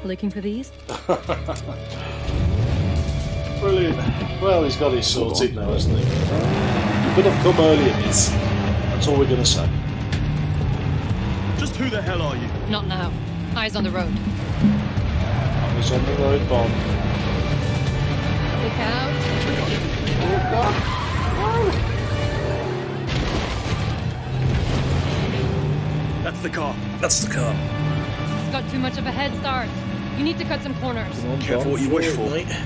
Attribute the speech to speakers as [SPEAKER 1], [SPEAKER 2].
[SPEAKER 1] Looking for these?
[SPEAKER 2] Brilliant. Well, he's got his sorted now, hasn't he? You could have come earlier, miss. That's all we're going to say.
[SPEAKER 3] Just who the hell are you?
[SPEAKER 1] Not now. Eyes on the road.
[SPEAKER 2] I was on the road, Bond.
[SPEAKER 1] Look out.
[SPEAKER 2] Oh, God.
[SPEAKER 3] That's the car.
[SPEAKER 4] That's the car.
[SPEAKER 1] It's got too much of a head start. You need to cut some corners.
[SPEAKER 2] Come on,
[SPEAKER 3] Careful
[SPEAKER 2] Bond,
[SPEAKER 3] what you wish
[SPEAKER 2] forward,
[SPEAKER 3] for.
[SPEAKER 2] mate.